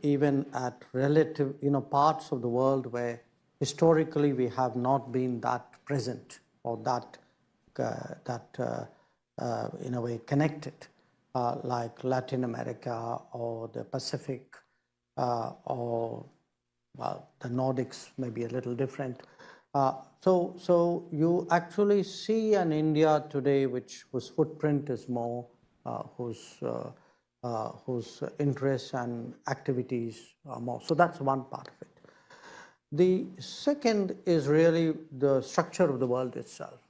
even at relative, parts of the world where historically we have not been that present or that in a way connected, like Latin America or the Pacific, or the Nordics may be a little different. So you actually see an India today whose footprint is more, whose interests and activities are more. So that's one part of it. The second is really the structure of the world itself.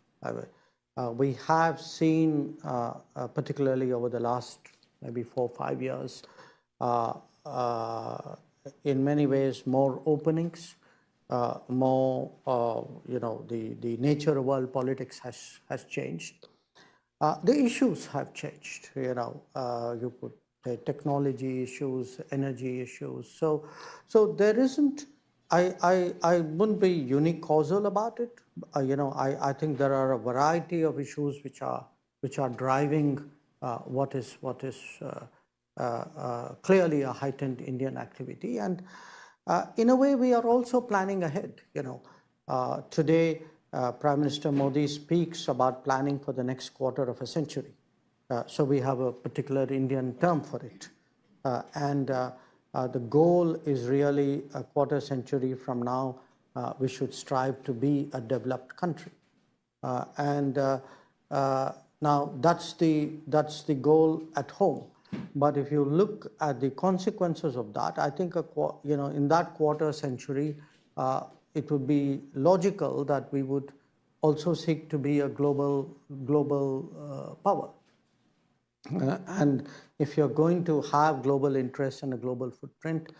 We have seen, particularly over the last maybe 4 or 5 years, in many ways more openings, more, the nature of world politics has changed. The issues have changed. You could say technology issues, energy issues. So there isn't. I wouldn't be unicausal about it. I think there are a variety of issues which are driving what is clearly a heightened Indian activity, and in a way we are also planning ahead. Today, Prime Minister Modi speaks about planning for the next quarter of a century. So we have a particular Indian term for it, and the goal is really a quarter century from now. We should strive to be a developed country, and now that's the goal at home. But if you look at the consequences of that, I think in that quarter century, it would be logical that we would also seek to be a global power. And if you're going to have global interests and a global footprint,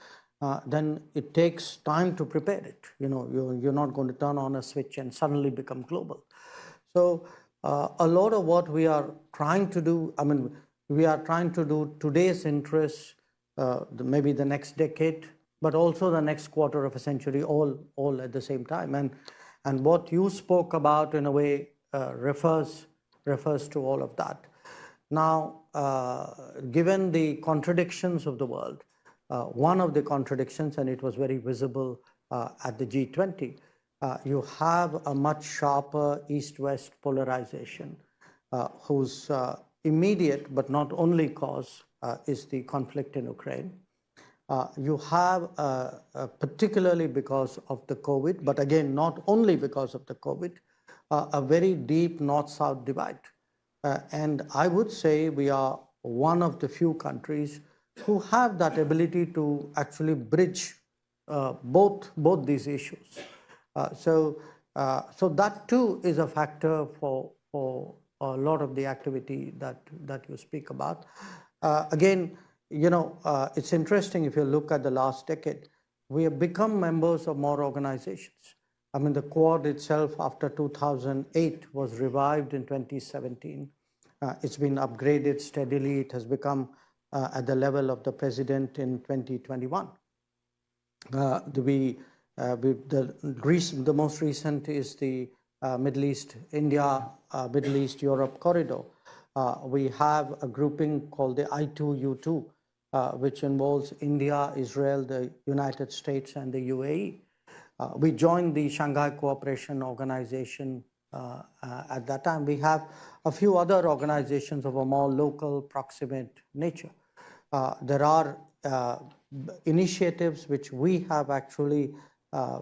then it takes time to prepare it. You're not going to turn on a switch and suddenly become global. So a lot of what we are trying to do, we are trying to do today's interests, maybe the next decade, but also the next quarter of a century, all at the same time. And what you spoke about, in a way, refers to all of that. Now, given the contradictions of the world, one of the contradictions, and it was very visible at the G20, you have a much sharper East-West polarization, whose immediate but not only cause is the conflict in Ukraine. You have, particularly because of the COVID, but again, not only because of the COVID, a very deep North-South divide. And I would say we are one of the few countries who have that ability to actually bridge both these issues. So that too is a factor for a lot of the activity that you speak about. Again, it's interesting if you look at the last decade, we have become members of more organizations. The Quad itself after 2008 was revived in 2017. It's been upgraded steadily. It has become at the level of the president in 2021. The most recent is the Middle East, India, Middle East, Europe corridor. We have a grouping called the I2U2, which involves India, Israel, the United States, and the UAE. We joined the Shanghai Cooperation Organization at that time. We have a few other organizations of a more local, proximate nature. There are initiatives which we have actually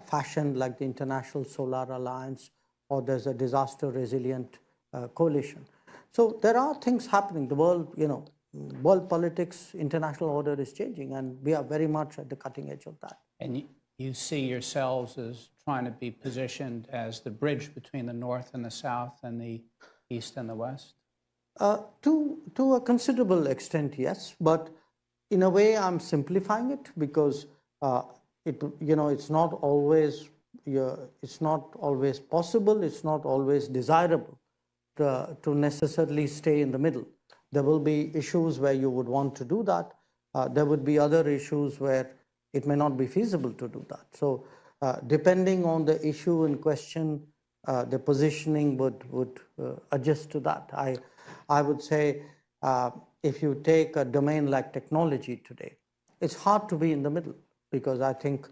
fashioned, like the International Solar Alliance, or there's a disaster resilient coalition. So there are things happening. The world, world politics, international order is changing, and we are very much at the cutting edge of that. And you see yourselves as trying to be positioned as the bridge between the North and the South and the East and the West? To a considerable extent, yes. But in a way, I'm simplifying it because it's not always possible. It's not always desirable to necessarily stay in the middle. There will be issues where you would want to do that. There would be other issues where it may not be feasible to do that. So depending on the issue in question, the positioning would adjust to that. I would say if you take a domain like technology today, it's hard to be in the middle because I think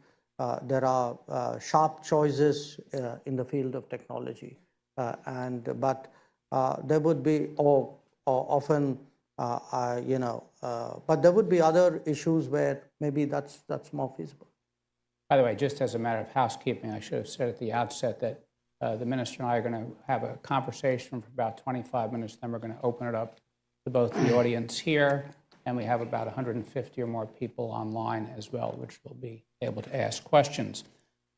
there are sharp choices in the field of technology, but there would be or often but there would be other issues where maybe that's more feasible. By the way, just as a matter of housekeeping, I should have said at the outset that the minister and I are going to have a conversation for about 25 minutes. Then we're going to open it up to both the audience here, and we have about 150 or more people online as well, which will be able to ask questions.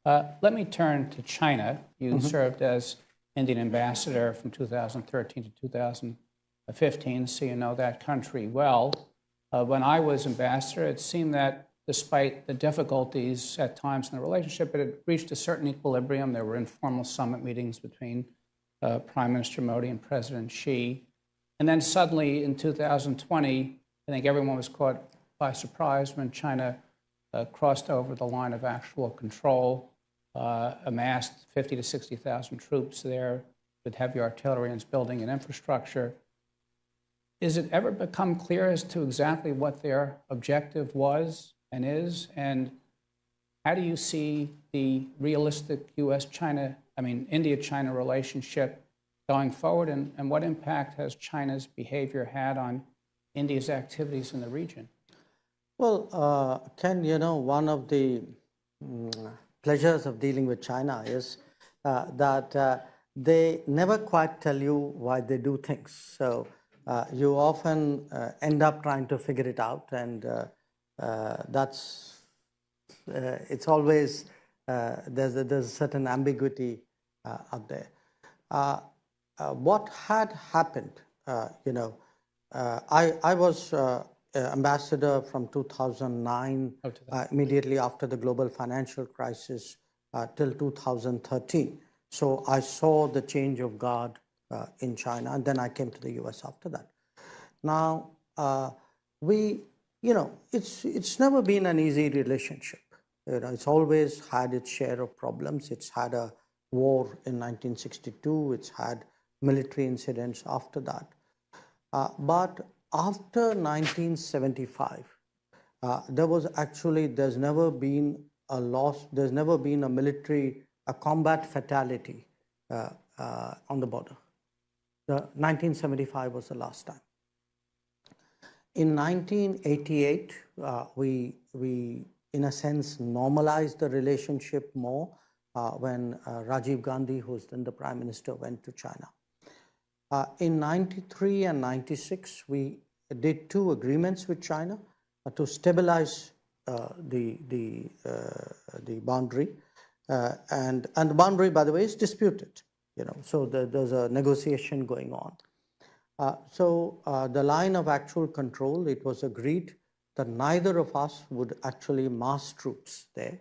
Let me turn to China. You served as Indian ambassador from 2013 to 2015, so you know that country well. When I was ambassador, it seemed that despite the difficulties at times in the relationship, it had reached a certain equilibrium. There were informal summit meetings between Prime Minister Modi and President Xi. And then suddenly in 2020, I think everyone was caught by surprise when China crossed over the line of actual control, amassed 50 to 60,000 troops there with heavy artillery and building and infrastructure. Is it ever become clear as to exactly what their objective was and is? And how do you see the realistic India-China relationship going forward? And what impact has China's behavior had on India's activities in the region? Well, Ken, one of the pleasures of dealing with China is that they never quite tell you why they do things. So you often end up trying to figure it out, and it's always there's a certain ambiguity out there. What had happened, I was ambassador from 2009, immediately after the global financial crisis, till 2013. So I saw the change of guard in China, and then I came to the US after that. Now, it's never been an easy relationship. It's always had its share of problems. It's had a war in 1962. It's had military incidents after that. But after 1975, there's never been a loss. There's never been a combat fatality on the border. 1975 was the last time. In 1988, we in a sense normalized the relationship more when Rajiv Gandhi, who was then the Prime Minister, went to China. In 93 and 96, we did 2 agreements with China to stabilize the boundary, and the boundary, by the way, is disputed. So there's a negotiation going on. So the line of actual control, it was agreed that neither of us would actually mass troops there,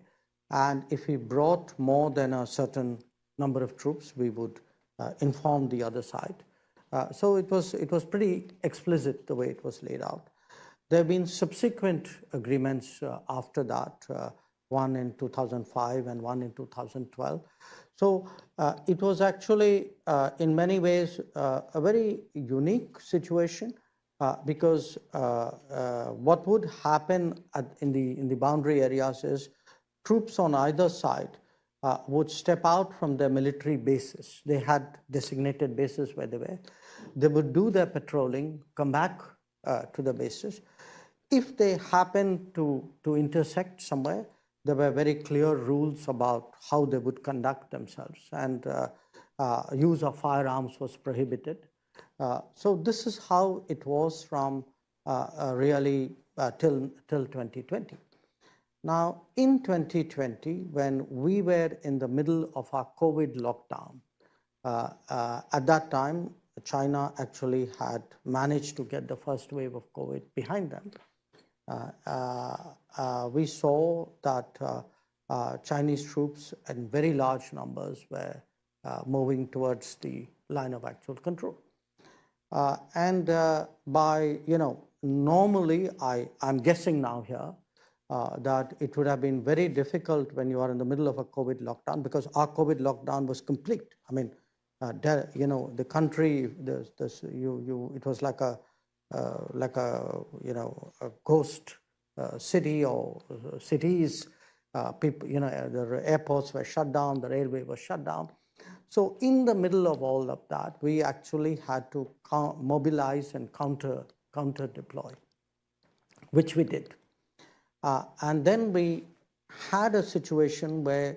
and if we brought more than a certain number of troops, we would inform the other side. So it was pretty explicit the way it was laid out. There have been subsequent agreements after that, one in 2005 and one in 2012. So it was actually, in many ways, a very unique situation because what would happen in the boundary areas is troops on either side would step out from their military bases. They had designated bases where they were. They would do their patrolling, come back to the bases. If they happened to intersect somewhere, there were very clear rules about how they would conduct themselves, and use of firearms was prohibited. So this is how it was from really till 2020. Now, in 2020, when we were in the middle of our COVID lockdown, at that time, China actually had managed to get the first wave of COVID behind them. We saw that Chinese troops in very large numbers were moving towards the line of actual control. And by, normally, I'm guessing now here, that it would have been very difficult when you are in the middle of a COVID lockdown, because our COVID lockdown was complete. I mean, the country, it was like a ghost city or cities. People, the airports were shut down, the railway was shut down. So in the middle of all of that, we actually had to mobilize and counter deploy, which we did. And then we had a situation where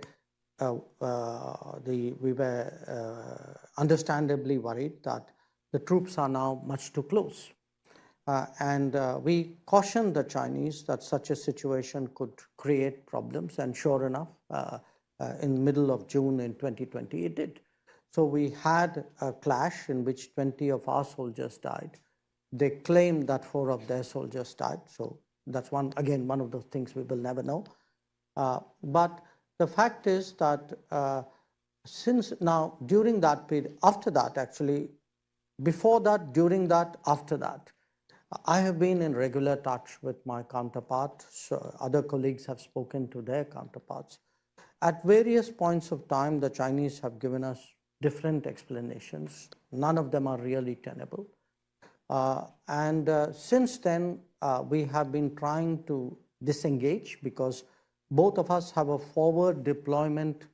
we were understandably worried that the troops are now much too close. And we cautioned the Chinese that such a situation could create problems. And sure enough, in the middle of June in 2020, it did. So we had a clash in which 20 of our soldiers died. They claimed that 4 of their soldiers died. So that's one of those things we will never know. But the fact is that since now, during that period, after that, actually, before that, during that, after that, I have been in regular touch with my counterparts. So other colleagues have spoken to their counterparts. At various points of time, the Chinese have given us different explanations. None of them are really tenable. And since then, we have been trying to disengage because both of us have a forward deployment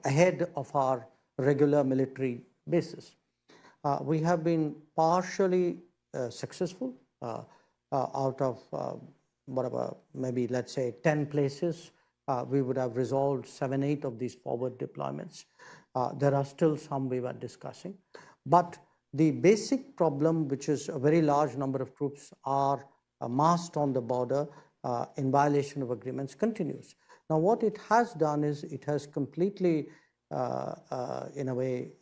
ahead of our regular military bases. We have been partially successful out of whatever, maybe let's say 10 places. We would have resolved 7, 8 of these forward deployments. There are still some we were discussing. But the basic problem, which is a very large number of troops are massed on the border in violation of agreements, continues. Now, what it has done is it has completely, in a way,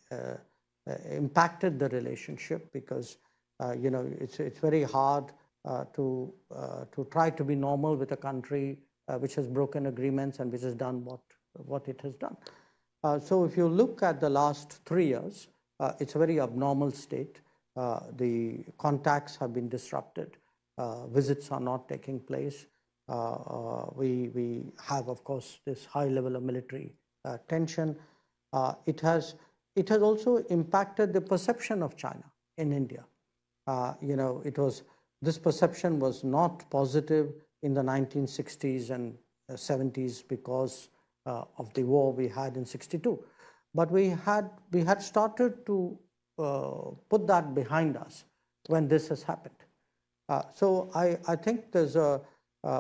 impacted the relationship because it's very hard to try to be normal with a country which has broken agreements and which has done what it has done. So if you look at the last 3 years, it's a very abnormal state. The contacts have been disrupted. Visits are not taking place. We have, of course, this high level of military tension. It has also impacted the perception of China in India. This perception was not positive in the 1960s and 70s because of the war we had in 62. But we had started to put that behind us when this has happened. So I think there's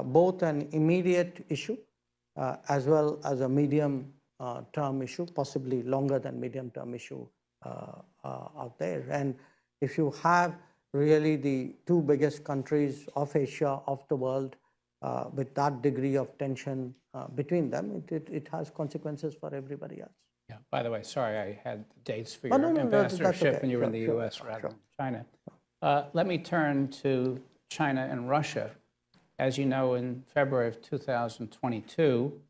both an immediate issue as well as a medium-term issue, possibly longer than medium-term issue out there. And if you have really the 2 biggest countries of Asia, of the world, with that degree of tension between them, it has consequences for everybody else. Yeah. By the way, sorry, I had dates for your ambassadorship when you were in the U.S. rather than China. Let me turn to China and Russia. As you know, in February of 2022,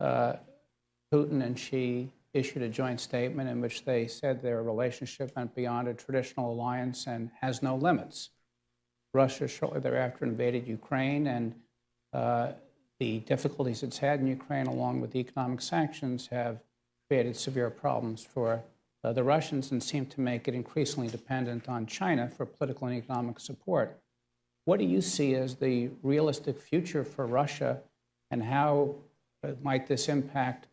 Putin and Xi issued a joint statement in which they said their relationship went beyond a traditional alliance and has no limits. Russia shortly thereafter invaded Ukraine, and the difficulties it's had in Ukraine, along with the economic sanctions, have created severe problems for the Russians and seem to make it increasingly dependent on China for political and economic support. What do you see as the realistic future for Russia, and how might this impact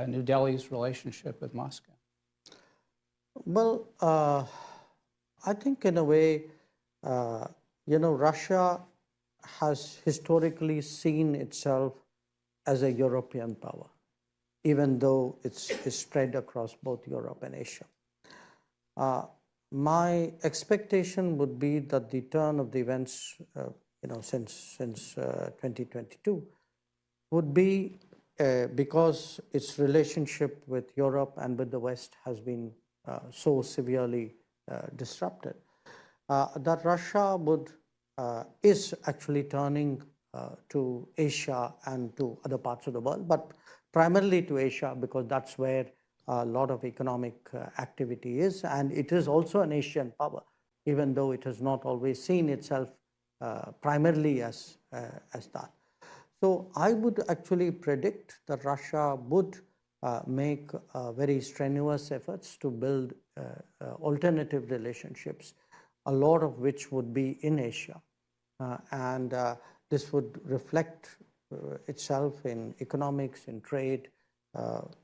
New Delhi's relationship with Moscow? Well, I think in a way, Russia has historically seen itself as a European power, even though it's spread across both Europe and Asia. My expectation would be that the turn of the events, since 2022, would be because its relationship with Europe and with the West has been so severely disrupted, that Russia is actually turning to Asia and to other parts of the world, but primarily to Asia because that's where a lot of economic activity is, and it is also an Asian power, even though it has not always seen itself primarily as that. So I would actually predict that Russia would make very strenuous efforts to build alternative relationships, a lot of which would be in Asia. And this would reflect itself in economics, in trade,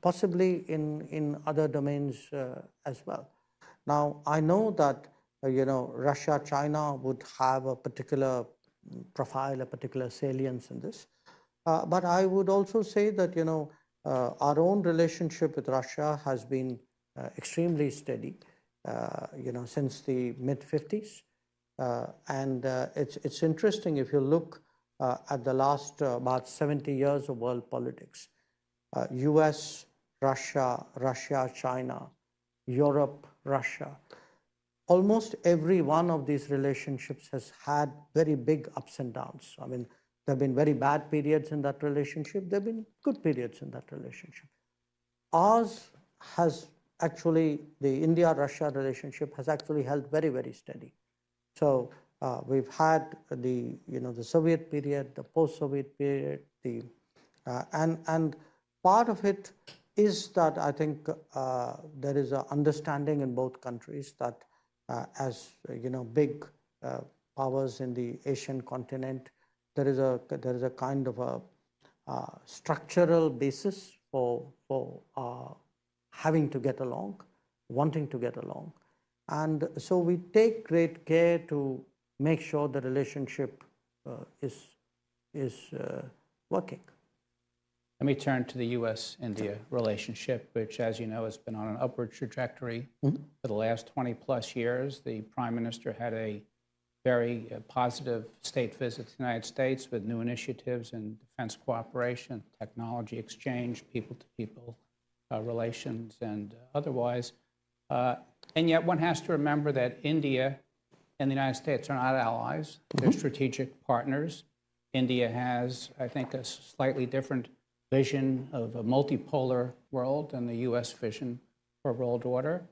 possibly in other domains as well. Now, I know that Russia, China would have a particular profile, a particular salience in this. But I would also say that our own relationship with Russia has been extremely steady, since the mid-50s. And it's interesting if you look at the last about 70 years of world politics. US, Russia, China, Europe, Russia. Almost every one of these relationships has had very big ups and downs. I mean, there have been very bad periods in that relationship. There have been good periods in that relationship. Ours has actually, the India-Russia relationship has actually held very, very steady. So we've had the Soviet period, the post-Soviet period, and part of it is that I think there is an understanding in both countries that as big powers in the Asian continent, there is a kind of a structural basis for having to get along, wanting to get along. And so we take great care to make sure the relationship is working. Let me turn to the U.S.-India relationship, which, as you know, has been on an upward trajectory for the last 20 plus years. The Prime Minister had a very positive state visit to the United States with new initiatives in defense cooperation, technology exchange, people-to-people relations, and otherwise. And yet one has to remember that India and the United States are not allies. They're strategic partners. India has, I think, a slightly different vision of a multipolar world than the U.S. vision for a world order.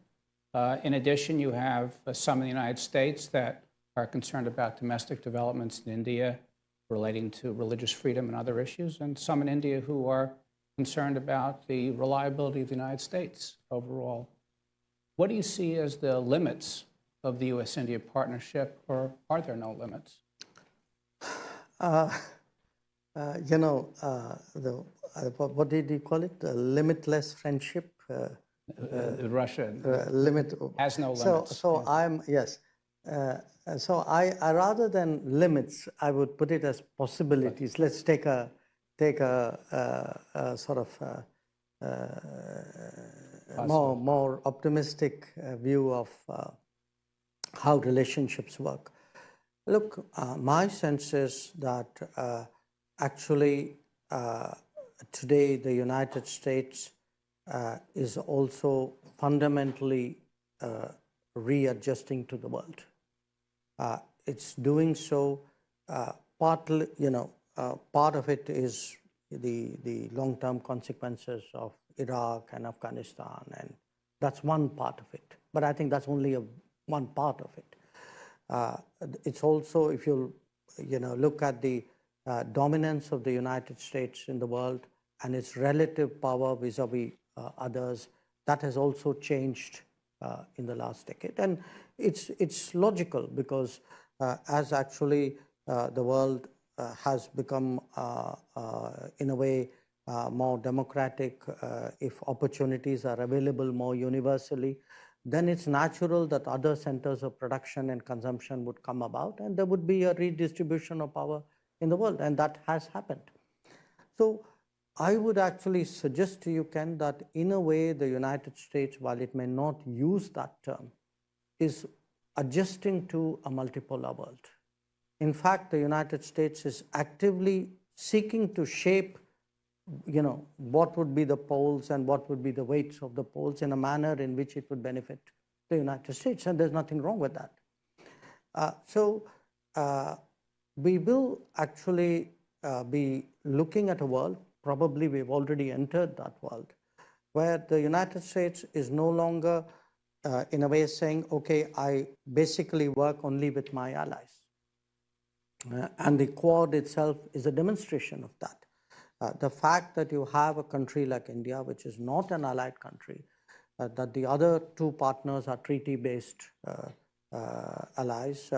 In addition, you have some in the United States that are concerned about domestic developments in India relating to religious freedom and other issues, and some in India who are concerned about the reliability of the United States overall. What do you see as the limits of the U.S.-India partnership, or are there no limits? What did you call it? The limitless friendship? Russia limit has no limits. So I rather than limits, I would put it as possibilities. Let's take a sort of more optimistic view of how relationships work. Look, my sense is that actually today the United States is also fundamentally readjusting to the world. It's doing so partly, part of it is the long-term consequences of Iraq and Afghanistan, and that's one part of it. But I think that's only one part of it. It's also, if you look at the dominance of the United States in the world and its relative power vis-a-vis others, that has also changed in the last decade. And it's logical because as actually the world has become, in a way, more democratic, if opportunities are available more universally, then it's natural that other centers of production and consumption would come about, and there would be a redistribution of power in the world, and that has happened. So I would actually suggest to you, Ken, that in a way the United States, while it may not use that term, is adjusting to a multipolar world. In fact, the United States is actively seeking to shape what would be the poles and what would be the weights of the poles in a manner in which it would benefit the United States, and there's nothing wrong with that. So we will actually be looking at a world, probably we've already entered that world, where the United States is no longer in a way saying, okay, I basically work only with my allies. And the Quad itself is a demonstration of that. The fact that you have a country like India, which is not an allied country, that the other two partners are treaty-based allies,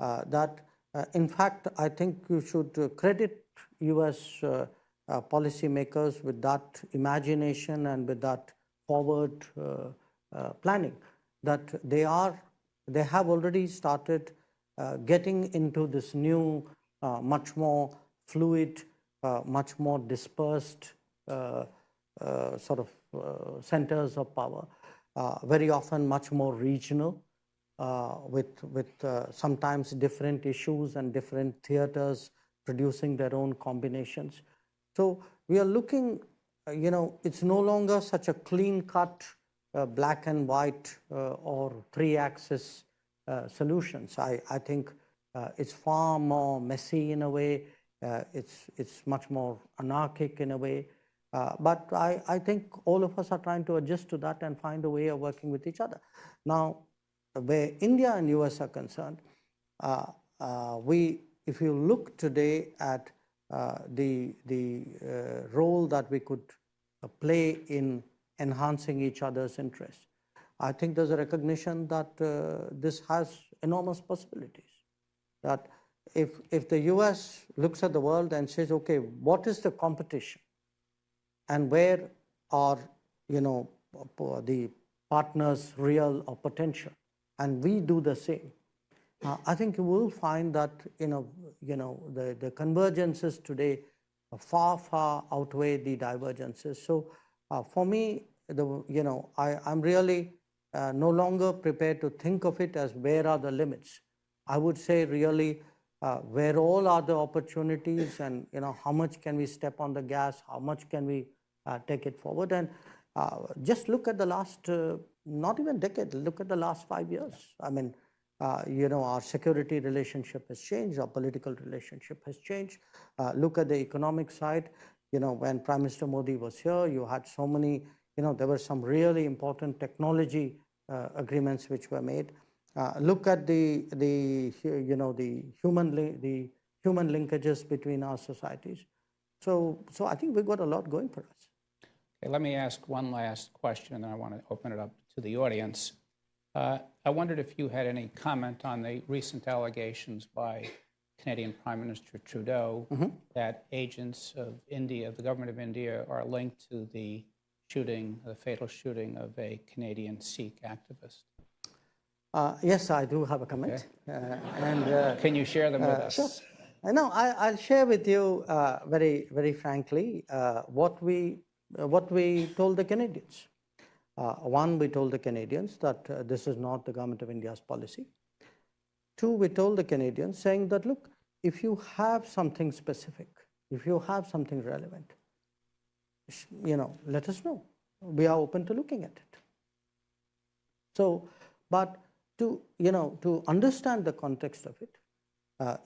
that In fact, I think you should credit U.S. Policymakers with that imagination and with that forward planning, that they have already started getting into this new, much more fluid, much more dispersed sort of centers of power, very often much more regional, with sometimes different issues and different theaters producing their own combinations. So we are looking, it's no longer such a clean-cut black and white or three-axis solutions. I think it's far more messy in a way. It's much more anarchic in a way. But I think all of us are trying to adjust to that and find a way of working with each other. Now, where India and US are concerned, if you look today at the role that we could play in enhancing each other's interests, I think there's a recognition that this has enormous possibilities. That if the US looks at the world and says, okay, what is the competition? And where are, the partners real or potential? And we do the same. I think you will find that, the convergences today far, far outweigh the divergences. So for me, I'm really no longer prepared to think of it as where are the limits. I would say really where all are the opportunities, and how much can we step on the gas, how much can we take it forward. And just look at the last, not even decade, look at the last 5 years. I mean, our security relationship has changed, our political relationship has changed. Look at the economic side. When Prime Minister Modi was here, you had so many, there were some really important technology agreements which were made. Look at the human linkages between our societies. So I think we've got a lot going for us. Okay, let me ask one last question, and then I want to open it up to the audience. I wondered if you had any comment on the recent allegations by Canadian Prime Minister Trudeau that agents of India, the government of India, are linked to the fatal shooting of a Canadian Sikh activist. Yes, I do have a comment. Okay. Can you share them with us? Sure. I'll share with you very, very frankly what we told the Canadians. One, we told the Canadians that this is not the government of India's policy. Two, we told the Canadians saying that, look, if you have something specific, if you have something relevant, let us know. We are open to looking at it. So, but to understand the context of it,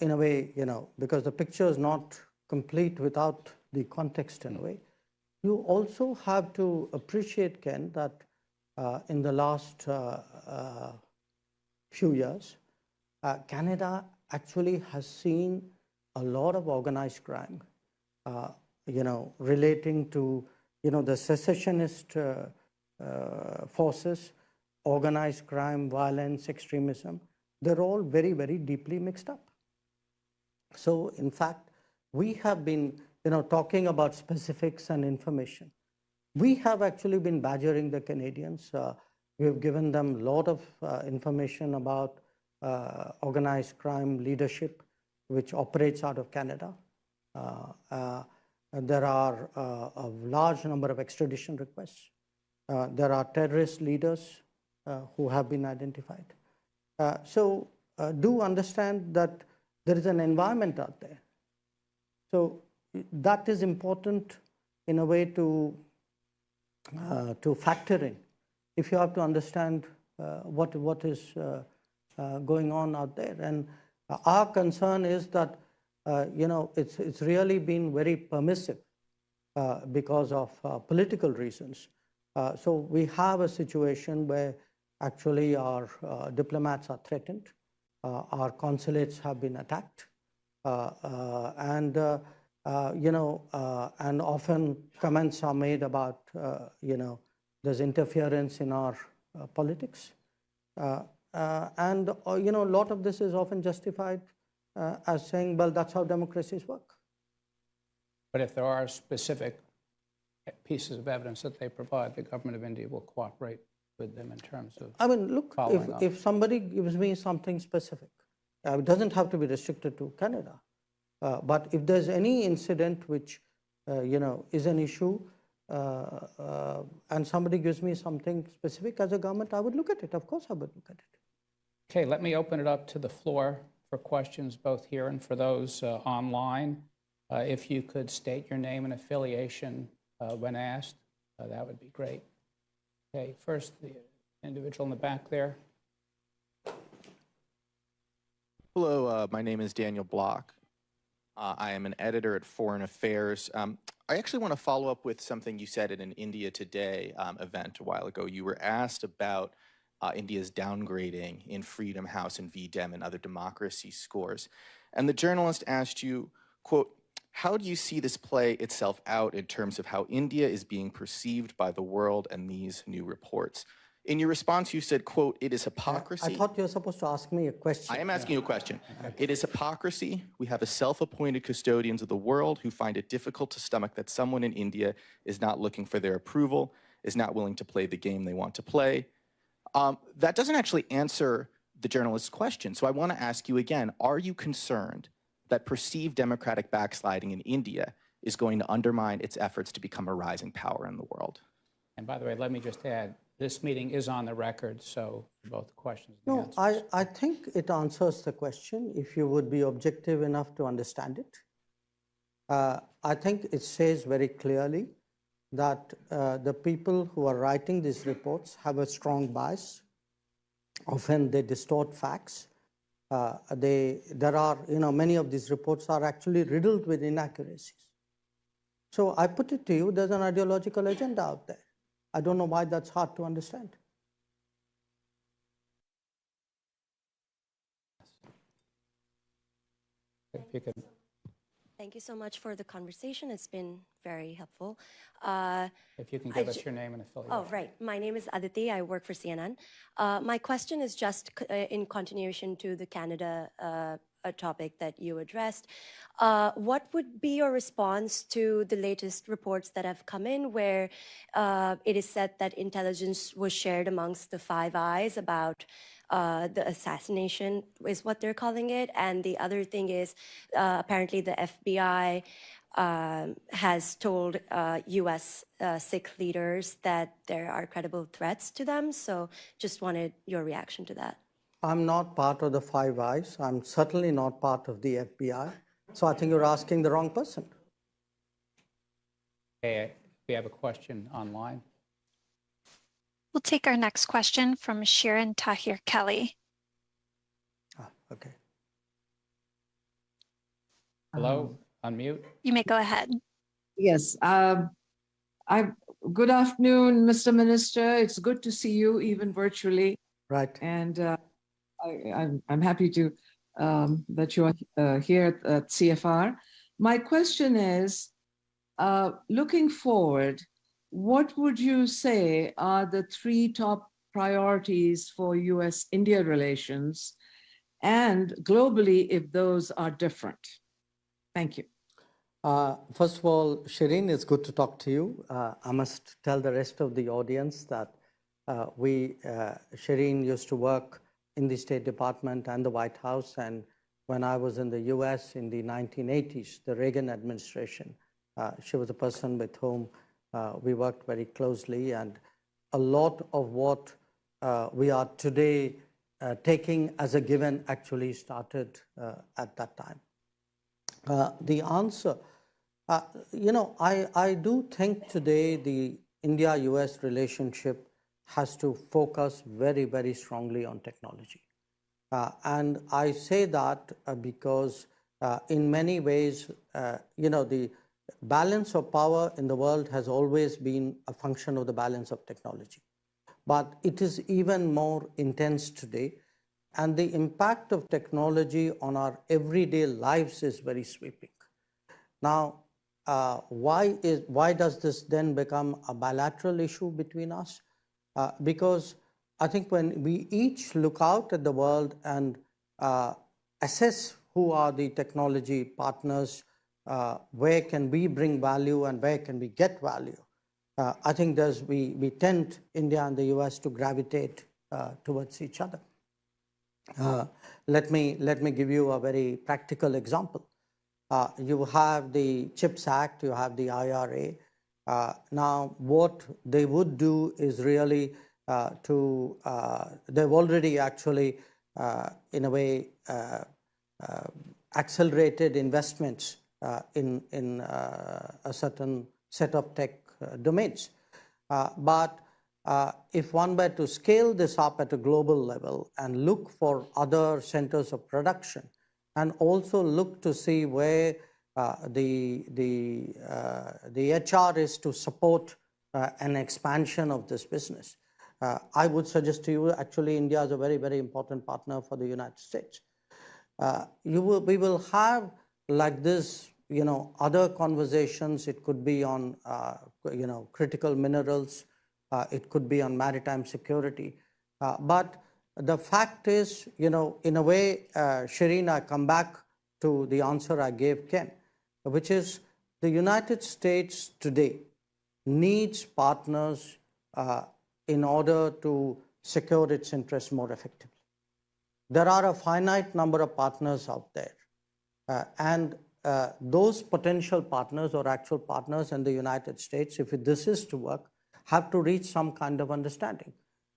in a way, because the picture is not complete without the context in a way, you also have to appreciate, Ken, that in the last few years, Canada actually has seen a lot of organized crime, relating to, the secessionist forces, organized crime, violence, extremism. They're all very, very deeply mixed up. So, in fact, we have been, talking about specifics and information. We have actually been badgering the Canadians. We have given them a lot of information about organized crime leadership, which operates out of Canada. There are a large number of extradition requests. There are terrorist leaders who have been identified. So do understand that there is an environment out there. So that is important in a way to factor in. If you have to understand what is going on out there. And our concern is that, it's really been very permissive because of political reasons. So we have a situation where actually our diplomats are threatened, our consulates have been attacked, and often comments are made about, there's interference in our politics. And a lot of this is often justified as saying, well, that's how democracies work. But if there are specific pieces of evidence that they provide, the government of India will cooperate with them in terms of I mean, look, following up. if somebody gives me something specific, it doesn't have to be restricted to Canada, but if there's any incident which, is an issue, and somebody gives me something specific as a government, I would look at it. Of course, I would look at it. Okay, let me open it up to the floor for questions both here and for those online. If you could state your name and affiliation when asked, that would be great. Okay, first, the individual in the back there. Hello, my name is Daniel Block. I am an editor at Foreign Affairs. I actually want to follow up with something you said at an India Today event a while ago. You were asked about India's downgrading in Freedom House and VDem and other democracy scores. And the journalist asked you, quote, how do you see this play itself out in terms of how India is being perceived by the world and these new reports? In your response, you said, quote, it is hypocrisy. I thought you were supposed to ask me a question. I am asking you a question. It is hypocrisy. We have a self-appointed custodians of the world who find it difficult to stomach that someone in India is not looking for their approval, is not willing to play the game they want to play. That doesn't actually answer the journalist's question. So I want to ask you again, are you concerned that perceived democratic backsliding in India is going to undermine its efforts to become a rising power in the world? And by the way, let me just add, this meeting is on the record, so both the questions and the No, answers. I think it answers the question if you would be objective enough to understand it. I think it says very clearly that the people who are writing these reports have a strong bias. Often they distort facts. Many of these reports are actually riddled with inaccuracies. So I put it to you, there's an ideological agenda out there. I don't know why that's hard to understand. If you could. Thank you so much for the conversation. It's been very helpful. If you can give us your name and affiliation. Oh, right. My name is Aditi. I work for CNN. My question is just in continuation to the Canada topic that you addressed. What would be your response to the latest reports that have come in where it is said that intelligence was shared amongst the Five Eyes about the assassination is what they're calling it. And the other thing is apparently the FBI has told U.S. Sikh leaders that there are credible threats to them. So just wanted your reaction to that. I'm not part of the Five Eyes. I'm certainly not part of the FBI. So I think you're asking the wrong person. Okay, we have a question online. We'll take our next question from Sharon Tahir Kelly. Okay. Hello, unmute. You may go ahead. Yes. Good afternoon, Mr. Minister. It's good to see you, even virtually. Right. And I'm happy to that you are here at CFR. My question is, looking forward, what would you say are the three top priorities for US-India relations, and globally, if those are different? Thank you. First of all, Shireen, it's good to talk to you. I must tell the rest of the audience that Shireen used to work in the State Department and the White House, and when I was in the US in the 1980s, the Reagan administration, she was a person with whom we worked very closely, and a lot of what we are today taking as a given actually started at that time. The answer, I do think today the India-US relationship has to focus very, very strongly on technology. And I say that because in many ways, the balance of power in the world has always been a function of the balance of technology. But it is even more intense today. And the impact of technology on our everyday lives is very sweeping. Now, why does this then become a bilateral issue between us? Because I think when we each look out at the world and assess who are the technology partners, where can we bring value and where can we get value. I think we tend, India and the US, to gravitate towards each other. Let me give you a very practical example. You have the CHIPS Act, you have the IRA. Now, what they would do is really they've already actually, in a way, accelerated investments in a certain set of tech domains. But if one were to scale this up at a global level and look for other centers of production, and also look to see where the HR is to support an expansion of this business, I would suggest to you, actually, India is a very, very important partner for the United States. We will have like this, other conversations. It could be on, critical minerals. It could be on maritime security. But the fact is, in a way, Shireen, I come back to the answer I gave Ken, which is the United States today needs partners in order to secure its interests more effectively. There are a finite number of partners out there. And those potential partners or actual partners in the United States, if this is to work, have to reach some kind of understanding.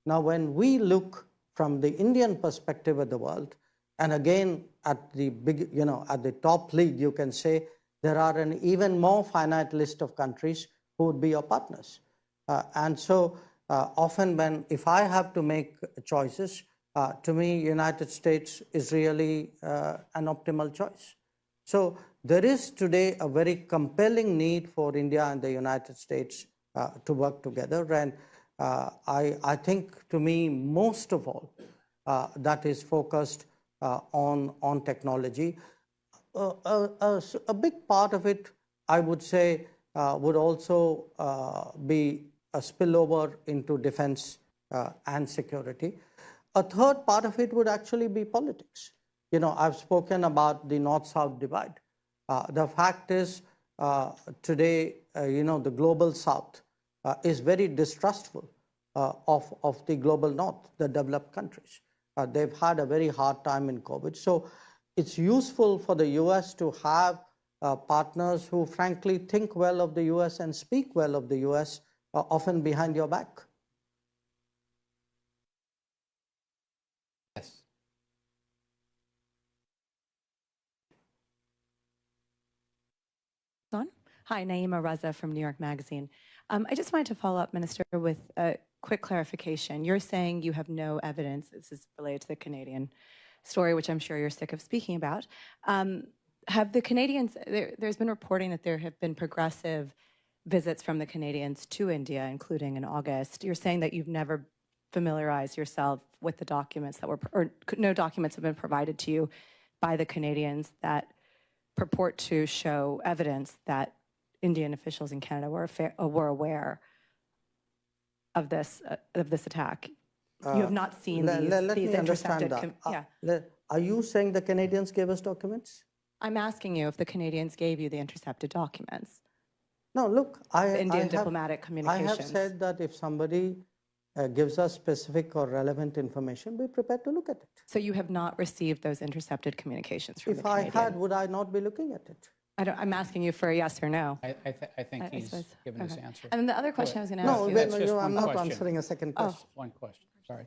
Now, when we look from the Indian perspective of the world, and again, at the big, at the top league, you can say there are an even more finite list of countries who would be your partners. And so often if I have to make choices, to me, United States is really an optimal choice. So there is today a very compelling need for India and the United States to work together. And I think, to me, most of all, that is focused on technology. A big part of it, I would say, would also be a spillover into defense and security. A third part of it would actually be politics. I've spoken about the North-South divide. The fact is, today, the global South is very distrustful of the global North, the developed countries. They've had a very hard time in COVID. So it's useful for the US to have partners who frankly think well of the US and speak well of the US, often behind your back. Yes. Hi, Naima Raza from New York Magazine. I just wanted to follow up, Minister, with a quick clarification. You're saying you have no evidence, this is related to the Canadian story, which I'm sure you're sick of speaking about. Have the Canadians, there's been reporting that there have been progressive visits from the Canadians to India, including in August. You're saying that you've never familiarized yourself with the documents that were, or no documents have been provided to you by the Canadians that purport to show evidence that Indian officials in Canada were aware of this attack. You have not seen these intercepted. Are you saying the Canadians gave us documents? I'm asking you if the Canadians gave you the intercepted documents. No, look, diplomatic communications. I have said that if somebody gives us specific or relevant information, we're prepared to look at it. So you have not received those intercepted communications from the Canadians? If I had, would I not be looking at it? I'm asking you for a yes or no. I think he's given his answer. And then the other question I was going to ask you. No, I'm not answering a second question. Oh. One question, sorry.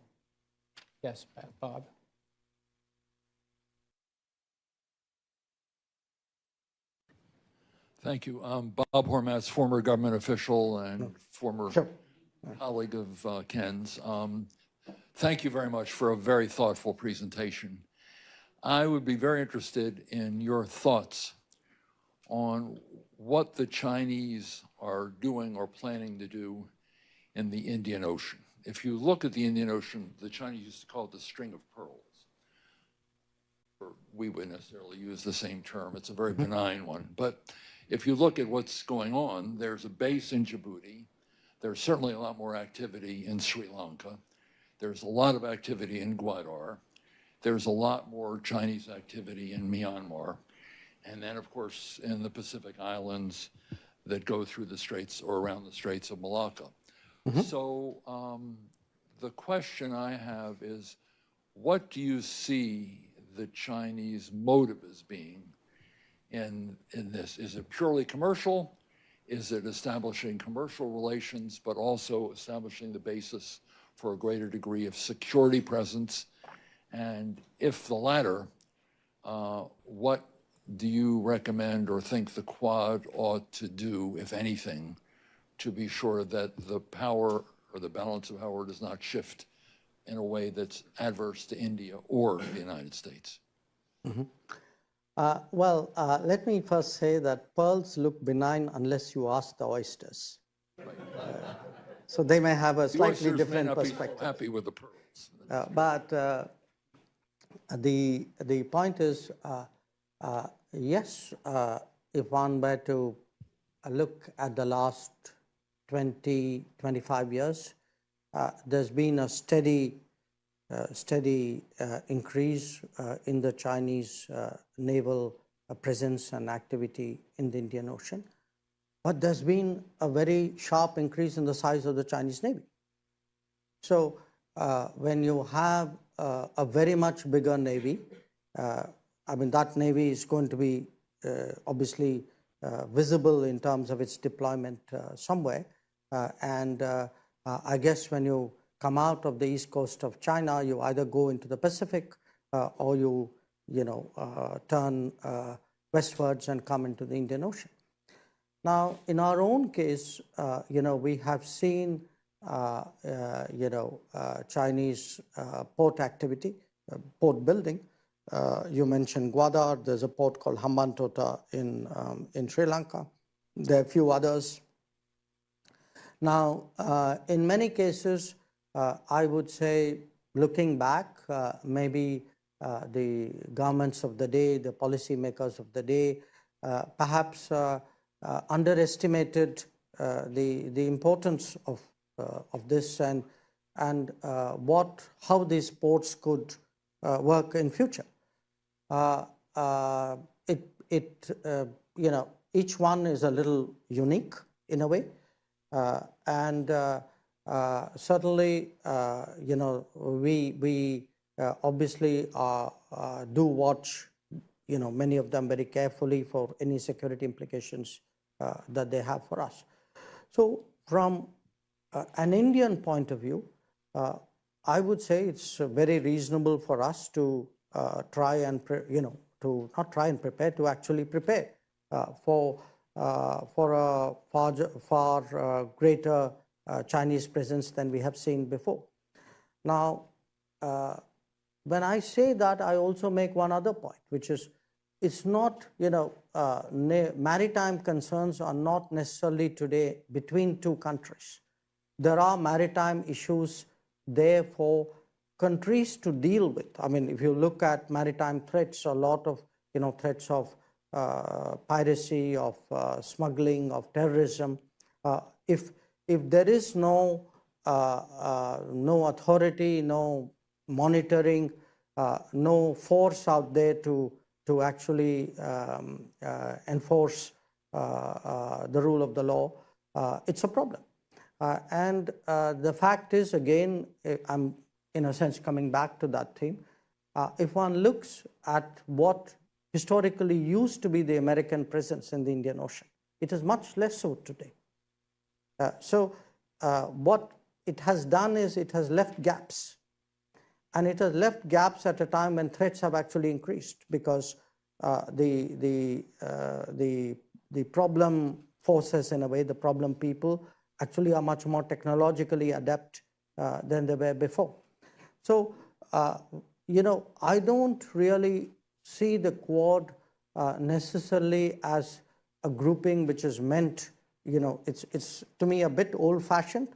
Yes, Bob. Thank you. Bob Hormats, former government official and former colleague of Ken's. Thank you very much for a very thoughtful presentation. I would be very interested in your thoughts on what the Chinese are doing or planning to do in the Indian Ocean. If you look at the Indian Ocean, the Chinese used to call it the string of pearls. We wouldn't necessarily use the same term. It's a very benign one. But if you look at what's going on, there's a base in Djibouti. There's certainly a lot more activity in Sri Lanka. There's a lot of activity in Gwadar. there's a lot more Chinese activity in Myanmar. And then, of course, in the Pacific Islands that go through the straits or around the Straits of Malacca. So the question I have is, what do you see the Chinese motive as being in this? Is it purely commercial? Is it establishing commercial relations, but also establishing the basis for a greater degree of security presence? And if the latter, what do you recommend or think the Quad ought to do, if anything, to be sure that the power or the balance of power does not shift in a way that's adverse to India or the United States? Let me first say that pearls look benign unless you ask the oysters. So they may have a slightly different perspective. So happy with the pearls. But the point is, yes, if one were to look at the last 20, 25 years, there's been a steady increase in the Chinese naval presence and activity in the Indian Ocean. But there's been a very sharp increase in the size of the Chinese Navy. So when you have a very much bigger Navy, I mean, that Navy is going to be obviously visible in terms of its deployment somewhere. I guess when you come out of the east coast of China, you either go into the Pacific or you turn westwards and come into the Indian Ocean. Now, in our own case, we have seen Chinese port activity, port building. You mentioned Gwadar. There's a port called Hambantota in Sri Lanka. There are a few others. Now, in many cases, I would say, looking back, maybe the governments of the day, the policymakers of the day, perhaps underestimated the importance of this and how these ports could work in future. Each one is a little unique in a way, certainly, we obviously do watch, many of them very carefully for any security implications that they have for us. So, from an Indian point of view, I would say it's very reasonable for us to try and, to not try and prepare, to actually prepare for a far greater Chinese presence than we have seen before. Now, when I say that, I also make one other point, which is, it's not, maritime concerns are not necessarily today between two countries. There are maritime issues there for countries to deal with. I mean, if you look at maritime threats, a lot of, threats of piracy, of smuggling, of terrorism. If there is no authority, no monitoring, no force out there to actually enforce the rule of the law, it's a problem. The fact is, again, I'm in a sense coming back to that theme. If one looks at what historically used to be the American presence in the Indian Ocean, it is much less so today. What it has done is it has left gaps. And it has left gaps at a time when threats have actually increased, because the problem forces, in a way, the problem people actually are much more technologically adept than they were before. So, I don't really see the Quad necessarily as a grouping which is meant, it's to me a bit old-fashioned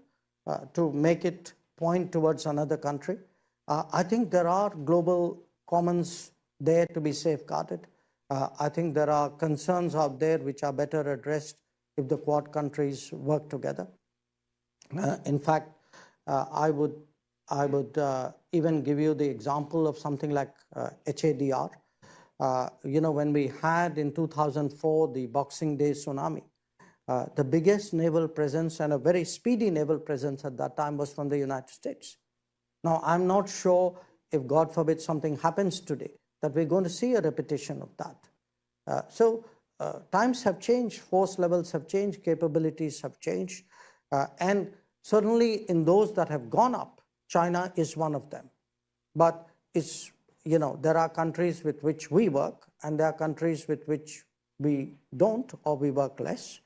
to make it point towards another country. I think there are global commons there to be safeguarded. I think there are concerns out there which are better addressed if the Quad countries work together. In fact, I would I would even give you the example of something like HADR. When we had in 2004 the Boxing Day tsunami, the biggest naval presence and a very speedy naval presence at that time was from the United States. Now, I'm not sure if, God forbid, something happens today, that we're going to see a repetition of that. So times have changed, force levels have changed, capabilities have changed, and certainly in those that have gone up, China is one of them. But it's, there are countries with which we work, and there are countries with which we don't, or we work less.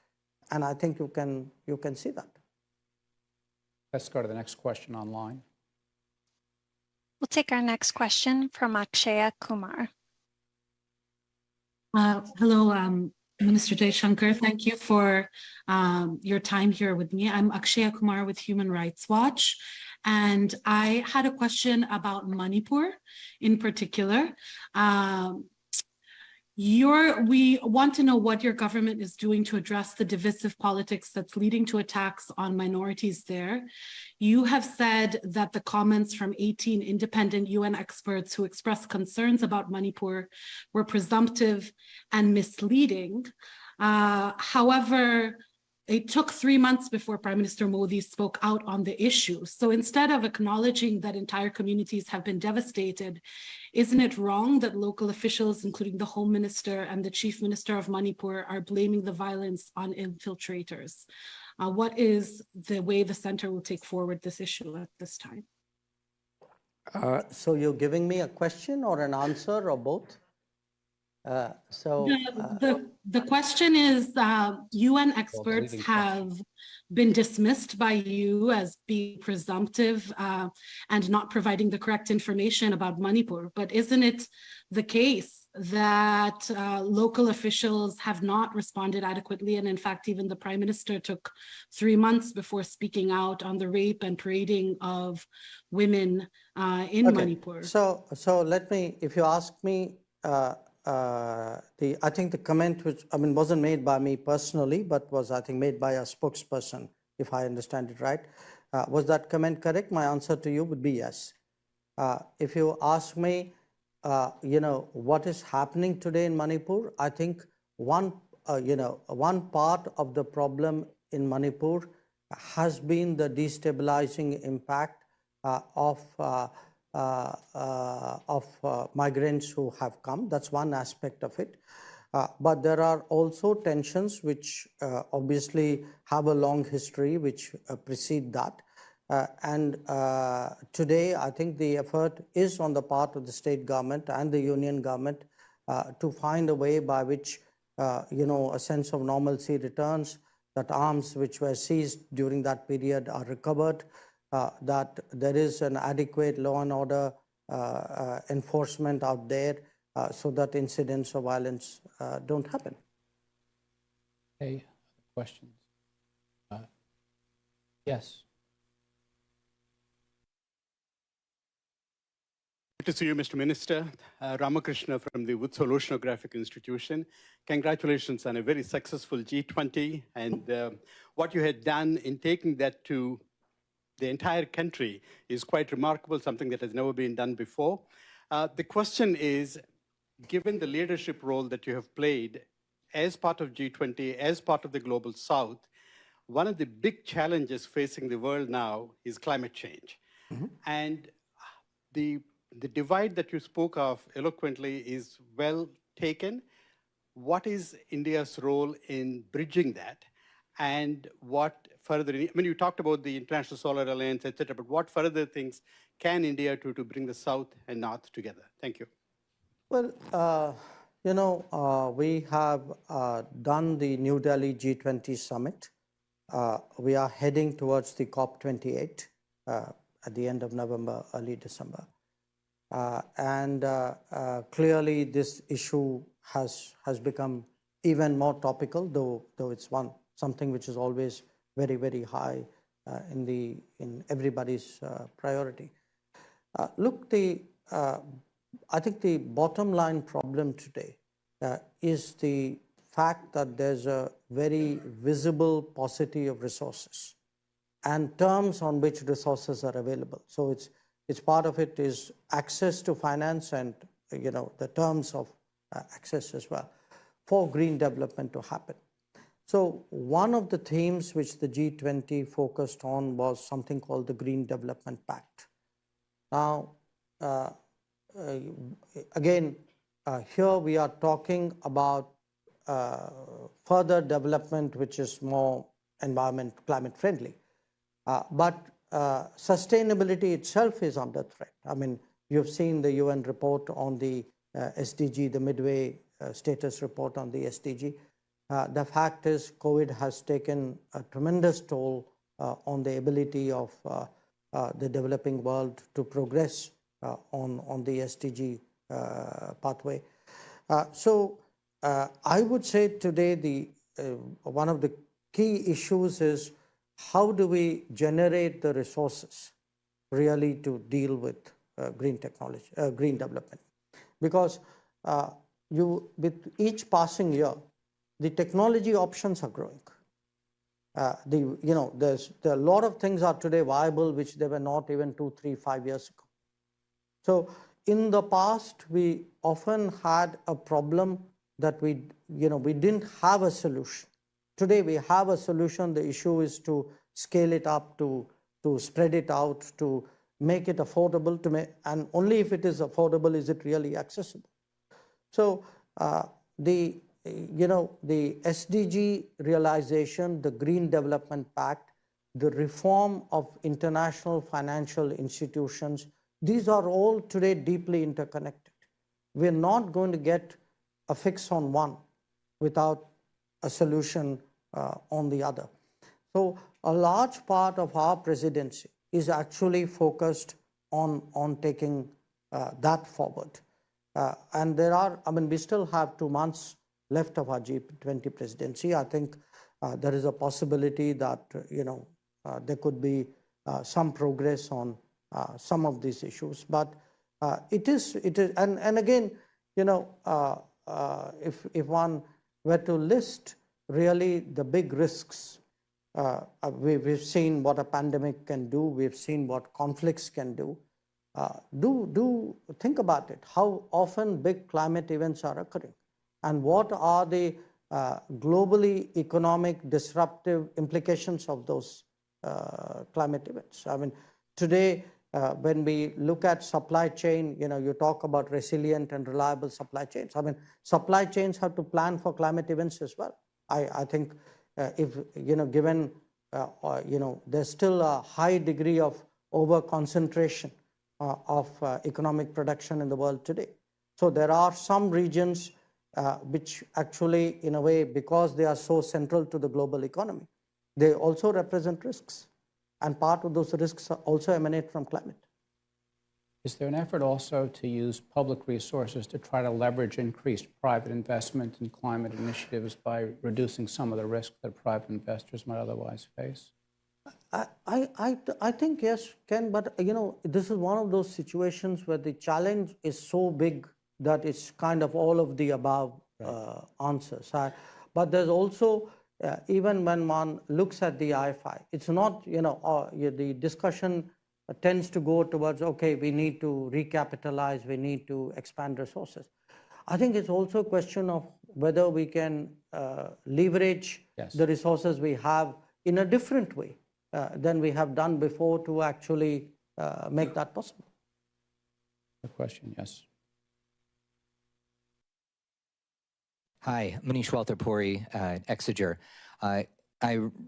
And I think you can see that. Let's go to the next question online. We'll take our next question from Akshaya Kumar. Hello, Minister Jaishankar. Thank you for your time here with me. I'm Akshaya Kumar with Human Rights Watch, and I had a question about Manipur in particular. We want to know what your government is doing to address the divisive politics that's leading to attacks on minorities there. You have said that the comments from 18 independent UN experts who expressed concerns about Manipur were presumptive and misleading. However, it took 3 months before Prime Minister Modi spoke out on the issue. So instead of acknowledging that entire communities have been devastated, isn't it wrong that local officials, including the Home Minister and the Chief Minister of Manipur, are blaming the violence on infiltrators? What is the way the center will take forward this issue at this time? So you're giving me a question or an answer or both? The question is, UN experts have been dismissed by you as being presumptive and not providing the correct information about Manipur. But isn't it the case that local officials have not responded adequately? And in fact, even the Prime Minister took 3 months before speaking out on the rape and parading of women in Manipur. So let me, if you ask me, I think the comment, which wasn't made by me personally, but was, I think, made by a spokesperson, if I understand it right. Was that comment correct? My answer to you would be yes. If you ask me, what is happening today in Manipur, I think one part of the problem in Manipur has been the destabilizing impact of migrants who have come. That's one aspect of it. But there are also tensions which obviously have a long history which precede that. And today, I think the effort is on the part of the state government and the union government to find a way by which, a sense of normalcy returns, that arms which were seized during that period are recovered, that there is an adequate law and order enforcement out there so that incidents of violence don't happen. Okay, questions? Yes. Good to see you, Mr. Minister. Ramakrishna from the Woods Hole Oceanographic Institution. Congratulations on a very successful G20 and what you had done in taking that to the entire country is quite remarkable, something that has never been done before. The question is, given the leadership role that you have played as part of G20, as part of the Global South, one of the big challenges facing the world now is climate change. Mm-hmm. And the divide that you spoke of eloquently is well taken. What is India's role in bridging that? And what further, you talked about the International Solar Alliance, et cetera, but what further things can India do to bring the South and North together? Thank you. Well, we have done the New Delhi G20 summit. We are heading towards the COP28 at the end of November, early December. And clearly this issue has become even more topical, though it's something which is always very, very high in everybody's priority. Look, I think the bottom line problem today is the fact that there's a very visible paucity of resources. and terms on which resources are available. So it's part of it is access to finance and the terms of access as well for green development to happen. So one of the themes which the G20 focused on was something called the Green Development Pact. Now, again, here we are talking about further development which is more climate friendly. But sustainability itself is under threat. I mean, you've seen the UN report on the SDG, the midway status report on the SDG. The fact is COVID has taken a tremendous toll on the ability of the developing world to progress on the SDG pathway. So I would say today one of the key issues is how do we generate the resources really to deal with green technology, green development? Because with each passing year, the technology options are growing. There's a lot of things are today viable which they were not even 2, 3, 5 years ago. So in the past, we often had a problem that we didn't have a solution. Today we have a solution. The issue is to scale it up, to spread it out, to make it affordable, and only if it is affordable is it really accessible. So the SDG realization, the Green Development Pact, the reform of international financial institutions, these are all today deeply interconnected. We're not going to get a fix on one without a solution on the other. So a large part of our presidency is actually focused on taking that forward. And we still have 2 months left of our G20 presidency. I think there is a possibility that there could be some progress on some of these issues. But it is, and again, if one were to list really the big risks, we've seen what a pandemic can do. We've seen what conflicts can do. Do think about it. How often big climate events are occurring, and what are the globally economic disruptive implications of those climate events? I mean, today when we look at supply chain, you talk about resilient and reliable supply chains. I mean, supply chains have to plan for climate events as well. I think if given there's still a high degree of over concentration of economic production in the world today. So there are some regions which actually, in a way, because they are so central to the global economy, they also represent risks. And part of those risks also emanate from climate. Is there an effort also to use public resources to try to leverage increased private investment in climate initiatives by reducing some of the risks that private investors might otherwise face? I think yes, Ken, but this is one of those situations where the challenge is so big that it's kind of all of the above answers. But there's also, even when one looks at the IFI, it's not, the discussion tends to go towards, okay, we need to recapitalize, we need to expand resources. I think it's also a question of whether we can leverage the resources we have in a different way than we have done before to actually make that possible. A question, yes. Hi, Manish Walterpuri, Exeter. I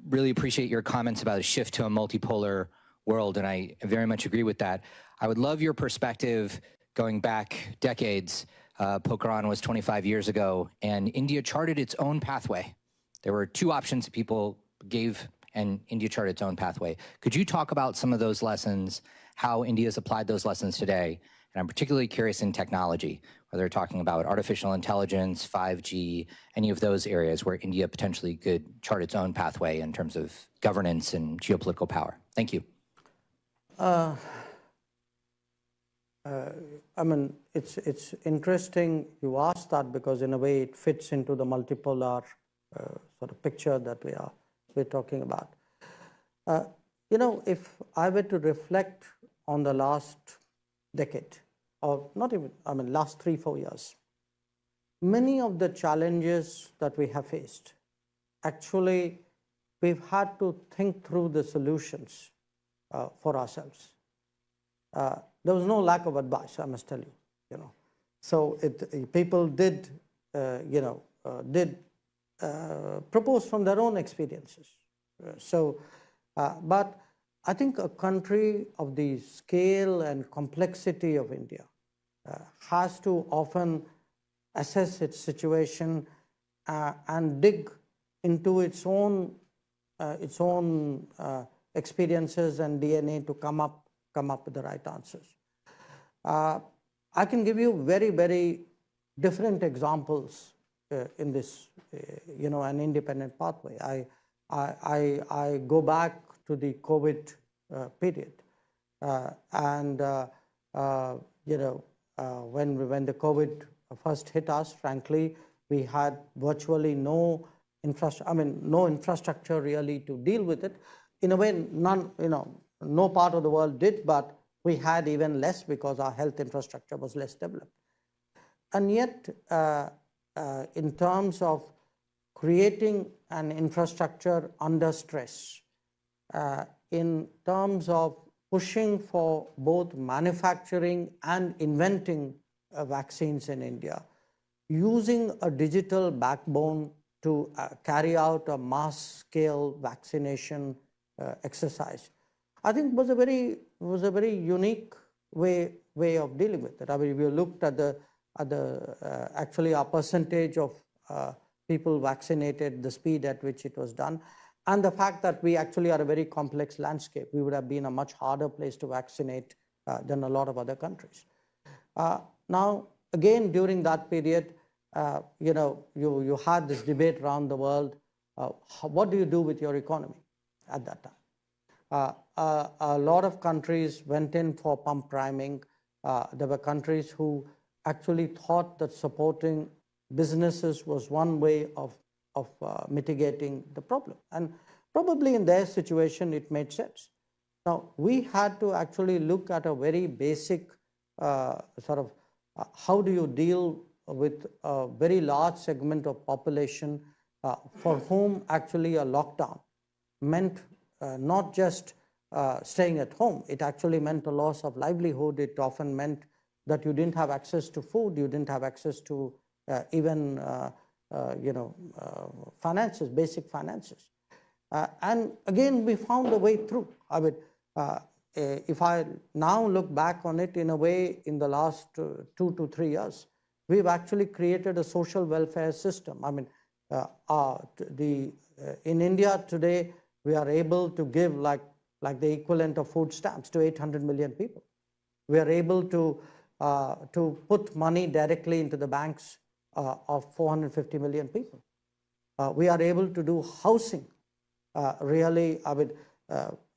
really appreciate your comments about a shift to a multipolar world, and I very much agree with that. I would love your perspective going back decades. Pokhran was 25 years ago, and India charted its own pathway. There were 2 options that people gave, and India charted its own pathway. Could you talk about some of those lessons, how India has applied those lessons today? And I'm particularly curious in technology, whether they're talking about artificial intelligence, 5G, any of those areas where India potentially could chart its own pathway in terms of governance and geopolitical power. Thank you. I mean, it's interesting you asked that, because in a way it fits into the multipolar sort of picture that we're talking about. You know, if I were to reflect on the last decade, or not even, I mean, last 3-4 years, many of the challenges that we have faced, actually, we've had to think through the solutions for ourselves. There was no lack of advice, I must tell you, you know. So people did, propose from their own experiences. But I think a country of the scale and complexity of India has to often assess its situation and dig into its own experiences and DNA to come up with the right answers. I can give you very, very different examples in this, an independent pathway. I go back to the COVID period, when the COVID first hit us, frankly, we had virtually no infrastructure really to deal with it. In a way, no part of the world did, but we had even less because our health infrastructure was less developed. And yet, in terms of creating an infrastructure under stress, in terms of pushing for both manufacturing and inventing vaccines in India, using a digital backbone to carry out a mass-scale vaccination exercise, I think was a very unique way of dealing with it. I mean, if you looked at actually our percentage of people vaccinated, the speed at which it was done, and the fact that we actually are a very complex landscape, we would have been a much harder place to vaccinate than a lot of other countries. Now, again, during that period, you had this debate around the world. What do you do with your economy at that time? A lot of countries went in for pump priming. There were countries who actually thought that supporting businesses was one way of mitigating the problem. And probably in their situation, it made sense. Now, we had to actually look at a very basic how do you deal with a very large segment of population for whom actually a lockdown meant not just staying at home. It actually meant a loss of livelihood. It often meant that you didn't have access to food, you didn't have access to even finances, basic finances. And again, we found a way through. I mean, if I now look back on it, in a way, in the last 2 to 3 years, we've actually created a social welfare system. I mean, in India today, we are able to give like the equivalent of food stamps to 800 million people. We are able to put money directly into the banks of 450 million people. We are able to do housing. Really, I mean,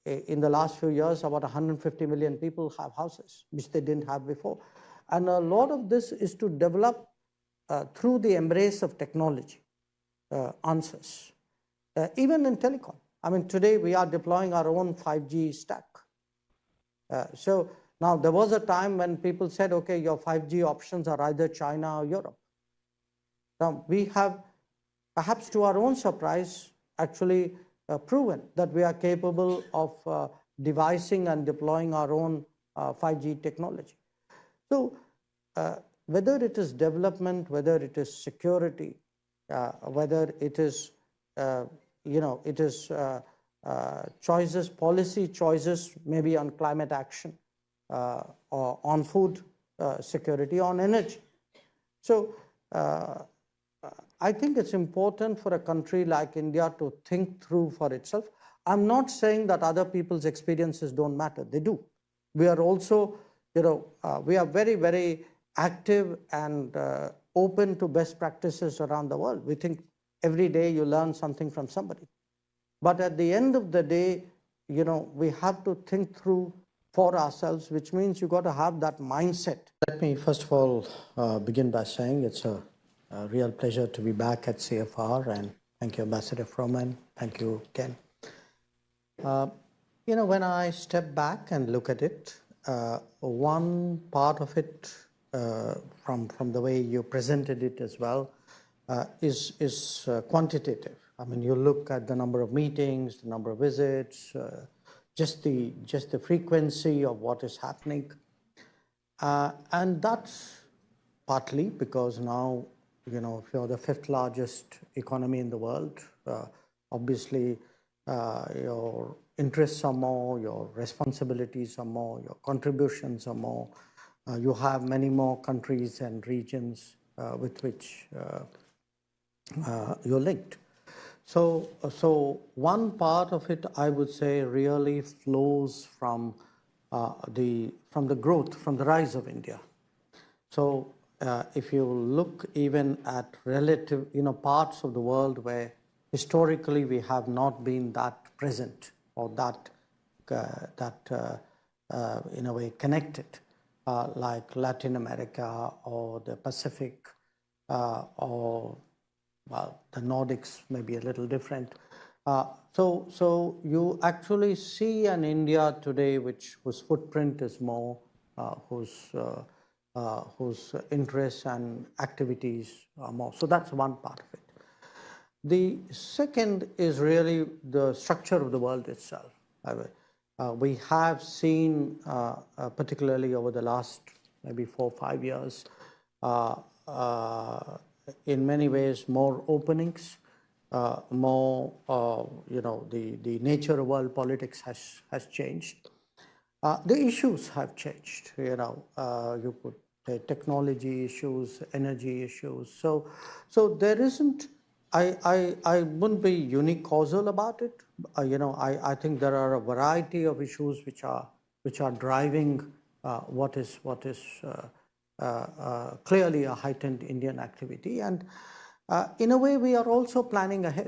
in the last few years, about 150 million people have houses, which they didn't have before. And a lot of this is to develop through the embrace of technology answers. Even in telecom. I mean, today we are deploying our own 5G stack. So now there was a time when people said, okay, your 5G options are either China or Europe. Now we have, perhaps to our own surprise, actually proven that we are capable of devising and deploying our own 5G technology. So whether it is development, whether it is security, whether it is choices, policy choices, maybe on climate action, or on food security, on energy. So I think it's important for a country like India to think through for itself. I'm not saying that other people's experiences don't matter. They do. We are also, we are very, very active and open to best practices around the world. We think every day you learn something from somebody. But at the end of the day, we have to think through for ourselves, which means you got to have that mindset. Let me first of all begin by saying it's a real pleasure to be back at CFR, and thank you, Ambassador Froman. Thank you, Ken. When I step back and look at it, one part of it, from the way you presented it as well, is quantitative. I mean, you look at the number of meetings, the number of visits, just the frequency of what is happening, and that's partly because now, if you're the 5th largest economy in the world, obviously your interests are more, your responsibilities are more, your contributions are more. You have many more countries and regions with which you're linked. So one part of it, I would say, really flows from the growth, from the rise of India. So if you look even at relative, parts of the world where historically we have not been that present or that in a way connected, like Latin America or the Pacific, or the Nordics may be a little different. So you actually see an India today whose footprint is more, whose interests and activities are more. So that's one part of it. The second is really the structure of the world itself. We have seen, particularly over the last maybe 4 or 5 years, in many ways more openings, more, the nature of world politics has changed. The issues have changed. You could say technology issues, energy issues. So there isn't. I wouldn't be unicausal about it. I think there are a variety of issues which are driving what is clearly a heightened Indian activity, and in a way we are also planning ahead.